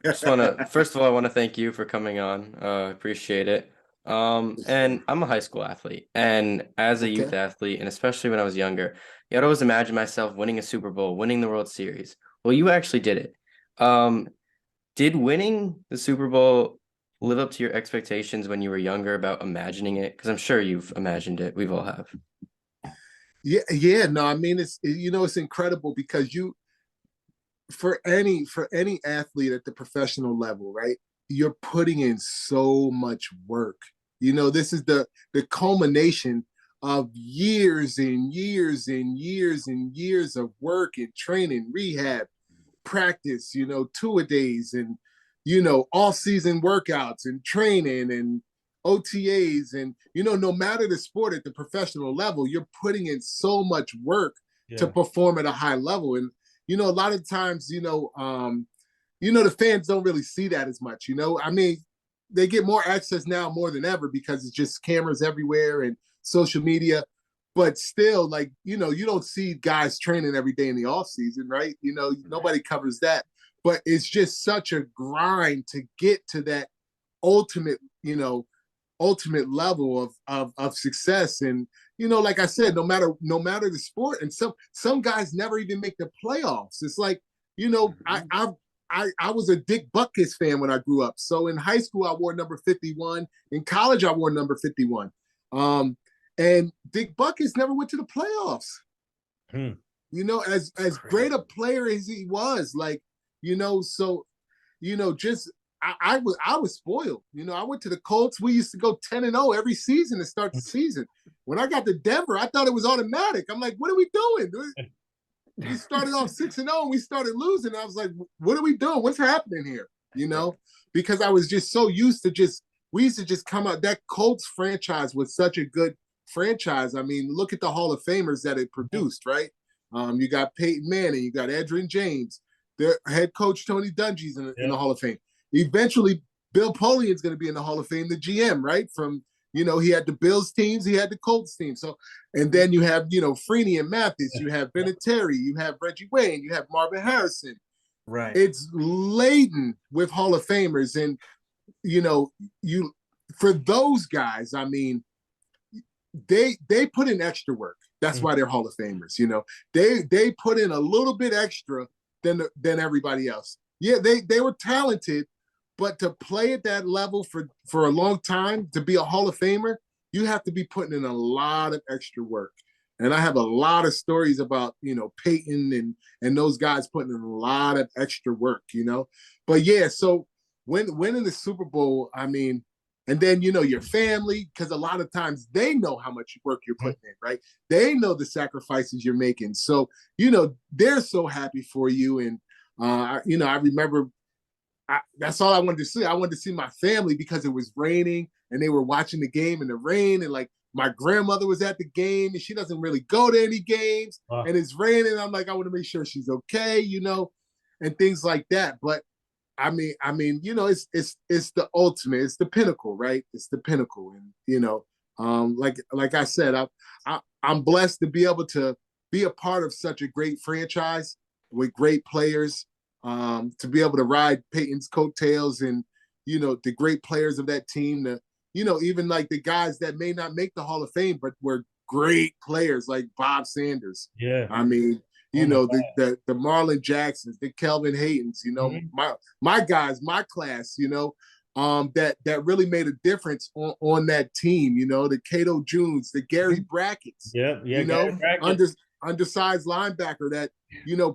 Just wanna first of all, I want to thank you for coming on. Appreciate it. For And sure. I'm a high school athlete, and as a Okay. youth athlete, and especially when I was younger, I'd always imagine myself winning a Super Bowl, winning the World Series. Well, you actually did it. Um, did winning the Super Bowl live up to your expectations when you were younger about imagining it? Because I'm sure you've imagined it. We've all have. Yeah, yeah. No, I mean it's incredible because you for any athlete at the professional level, right? You're putting in so much work. This is the culmination of years and years and years and years of work and training, rehab, practice, two-a-days and off-season workouts and training and OTAs and no matter the sport at the professional level, you're putting in so much work to Yeah. perform at a high level. And a lot of times, the fans don't really see that as much. I mean, they get more access now more than ever because it's just cameras everywhere and social media. But still, like, you don't see guys training every day in the off season, right? Nobody covers that. But it's just such a grind to get to that ultimate, ultimate level of success. And like I said, no matter the sport, and some guys never even make the playoffs. It's like, I was a Dick Butkus fan when I grew up. So in high school, I wore number 51. In college, I wore number 51. Um, and Dick Butkus never went to the playoffs. Hmm. As great a Crazy. player as he was, like, so just I was spoiled. I went to the Colts. We used to go 10-0 every season to start the season. When I got to Denver, I thought it was automatic. I'm like, what are we doing? We started off 6-0 and we started losing. I was like, what are we doing? What's happening here? Because I was just so used to we used to just come out. That Colts franchise was such a good franchise. I mean, look at the Hall of Famers that it produced, right? You got Peyton Manning, you got Edgerrin James, their head coach Tony Dungy's in the Yep. Hall of Fame. Eventually, Bill Polian's going to be in the Hall of Fame, the GM, right? From he had the Bills teams, he had the Colts team. So, and then you have Freeney and Mathis, you have Yep. Vinatieri, you have Reggie Wayne, you have Marvin Harrison. Right. It's laden with Hall of Famers, and you know you for those guys. I mean, they put in extra work. That's Mm. why they're Hall of Famers. They put in a little bit extra than everybody else. Yeah, they were talented, but to play at that level for a long time, to be a Hall of Famer, you have to be putting in a lot of extra work. And I have a lot of stories about Peyton and those guys putting in a lot of extra work. But yeah, so when winning the Super Bowl, I mean, and then your family, because a lot of times they know how much work you're Mhm. putting in, right? They know the sacrifices you're making, so they're so happy for you. And I remember that's all I wanted to see. I wanted to see my family because it was raining and they were watching the game in the rain. And like my grandmother was at the game and she doesn't really go to any games Wow. and it's raining. I'm like, I want to make sure she's okay, and things like that. But it's the ultimate, it's the pinnacle, right? It's the pinnacle. And like I said, I'm blessed to be able to be a part of such a great franchise with great players, to be able to ride Peyton's coattails and the great players of that team. Even like the guys that may not make the Hall of Fame, but were great players like Bob Sanders. Yeah. I mean, Oh my the Marlon Jacksons, the Kelvin Haytons, God. Mhm. my guys, my class, that really made a difference on that team. The Cato Junes, the Gary Brackett's, Yeah. Yeah. you know, Gary Brackett. under undersized linebacker that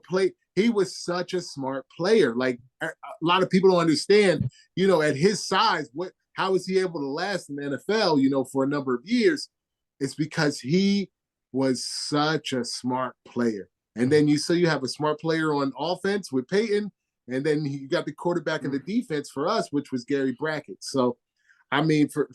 play. He was such a smart player. Like a lot of people don't understand. At his size, how is he able to last in the NFL? For a number of years, it's because he was such a smart player. And Mhm. then you have a smart player on offense with Peyton, and then you got the quarterback in the defense for us, which was Gary Brackett. So, I mean, for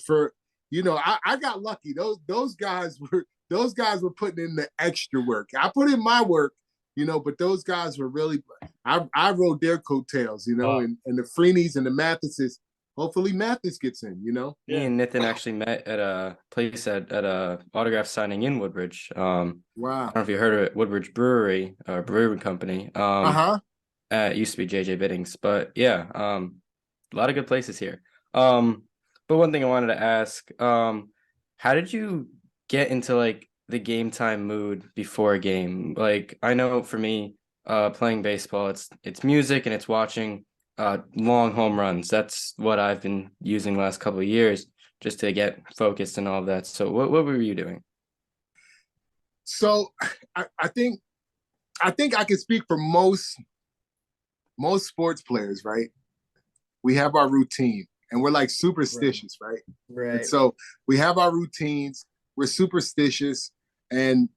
I got lucky. Those guys were putting in the extra work. I put in my work, but those guys were really. I rode their coattails, Wow. and the Freeneys and the Mathises. Hopefully, Mathis gets in. Me Yeah. and Nathan actually met at a place at a autograph signing in Woodbridge. I Wow. don't know if you heard of it, Woodbridge Brewery or Brewery Company. Uh huh. It used to be JJ Biddings, but yeah, a lot of good places here. Um, but one thing I wanted to ask, how did you get into like the game time mood before a game? Like I know for me, playing baseball, it's music and it's watching long home runs. That's what I've been using the last couple of years just to get focused and all of that. So what were you doing? So I think I can speak for most sports players, right? We have our routine and we're like superstitious, right? And Right. so we have our routines, we're superstitious. And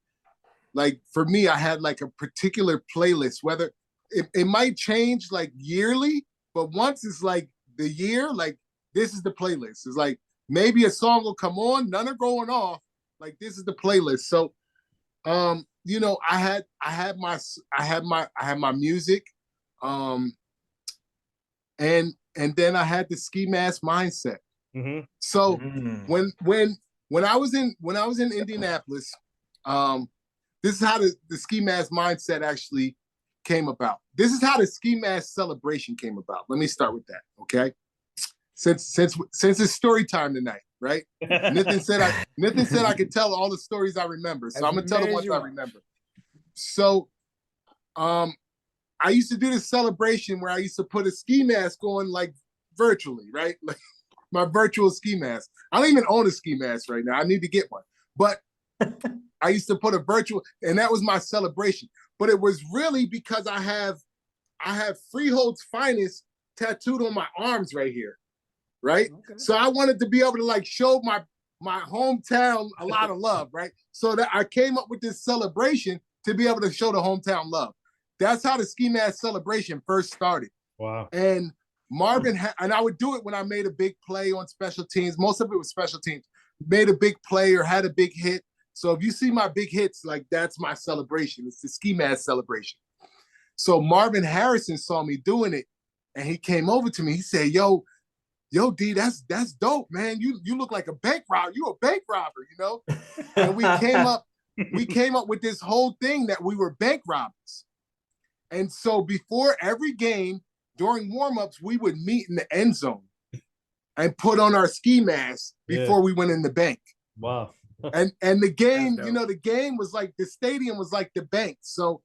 like for me, I had like a particular playlist, whether it might change like yearly, but once it's like the year, like this is the playlist. It's like maybe a song will come on, none are going off. Like this is the playlist. So you know, I had my music. Um, and then I had the ski mask mindset. Mm-hmm. So Mm. when I was in Indianapolis, this is how the ski mask mindset actually came about. This is how the ski mask celebration came about. Let me start with that, okay? Since it's story time tonight, right? Nathan said I could tell all the stories I remember, so I'm gonna tell the ones I remember. So, I used to do this celebration where I used to put a ski mask on like virtually, right? Like my virtual ski mask. I don't even own a ski mask right now. I need to get one. But I used to put a virtual, and that was my celebration. But it was really because I have Freehold's finest tattooed on my arms right here, right? Okay. So I wanted to be able to like show my hometown a lot of love, right? So that I came up with this celebration to be able to show the hometown love. That's how the ski mask celebration first started. Wow. And and I would do it when I made a big play on special teams. Most of it was special teams. Made a big play or had a big hit. So if you see my big hits, like that's my celebration. It's the ski mask celebration. So Marvin Harrison saw me doing it, and he came over to me. He said, "Yo, D, that's dope, man. You look like a bank robber. You a bank robber, you know?" And we came up with this whole thing that we were bank robbers. And so before every game, during warmups, we would meet in the end zone and put on our ski masks before we went in the bank. Wow. And the game, you know, the game was like the stadium was like the bank. So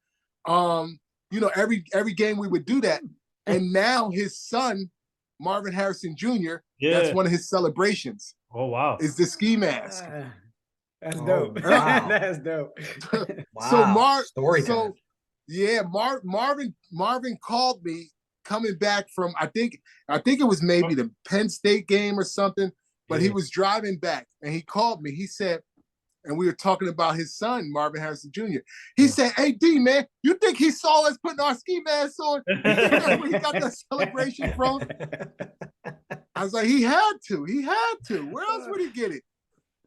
you know, every game we would do that. And now his son, Marvin Harrison Jr., that's one of his celebrations. Oh wow. Is the ski mask. That's dope. Wow. That's dope. Wow. Story time. Yeah, Marvin called me coming back from I think it was maybe the Penn State game or something, but he was driving back and he called me. He said, and we were talking about his son, Marvin Harrison Jr. He said, "Hey D, man, you think he saw us putting our ski masks on? Where he got that celebration from?" I was like, he had to. Where else would he get it?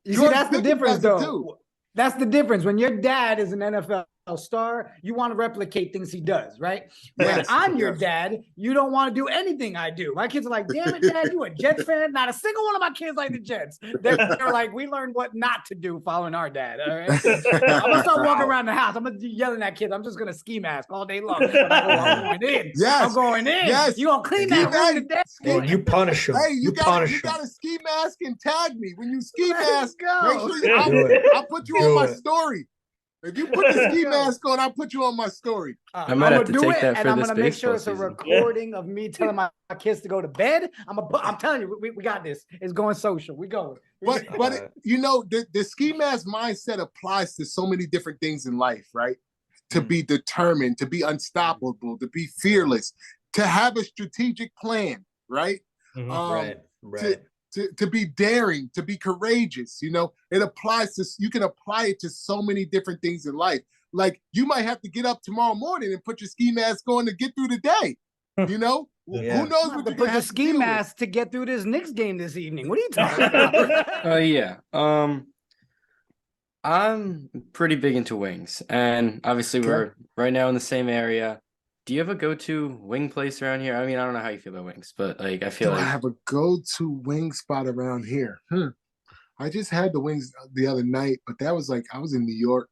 You see, that's the difference, though. That's the difference. When your dad is an NFL star, you want to replicate things he does, right? When I'm your dad, you don't want to do anything I do. My kids are like, "Damn it, Dad, you a Jets fan?" Not a single one of my kids like the Jets. They're like, we learned what not to do following our dad. All right? I'm gonna start walking around the house. I'm gonna be yelling at kids. I'm just gonna ski mask all day long. I'm going in. Yes. I'm going in. Yes. You gonna clean that room today? Well, you punish him. Hey, you got to ski mask and tag me when you ski mask. Make sure I'll put you on my story. If you put the ski mask on, I'll put you on my story. I might have to take that for this baseball season. And I'm gonna make sure it's a recording of me telling my kids to go to bed. I'm telling you, we got this. It's going social. We going. But you know, the ski mask mindset applies to so many different things in life, right? To be determined, to be unstoppable, to be fearless, to have a strategic plan, right? Right. To be daring, to be courageous, you know, you can apply it to so many different things in life. Like you might have to get up tomorrow morning and put your ski mask on to get through the day, you know? Who knows what to you're put the ski mask to get through this Knicks game this evening. What are you talking about? Yeah. I'm pretty big into wings, and obviously we're right now in the same area. Do you have a go-to wing place around here? I mean, I don't know how you feel about wings, but like I feel like I have a go-to wing spot around here. I just had the wings the other night, but that was like I was in New York.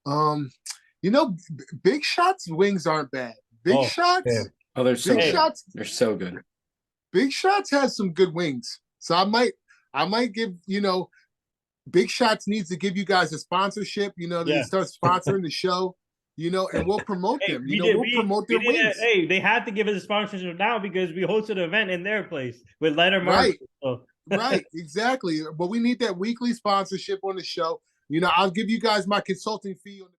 You know, Big Shot's wings aren't bad. Big Shots. yeah. Oh, they're so Big good. Shots. They're so good. Big Shots has some good wings. So I might give, Big Shots needs to give you guys a sponsorship, to start sponsoring the show, and we'll promote them. We'll promote their wings. Hey, they had to give us a sponsorship now because we hosted an event in their place with Leonard Martin. Right. Right, exactly. But we need that weekly sponsorship on the show. I'll give you guys my consulting fee on the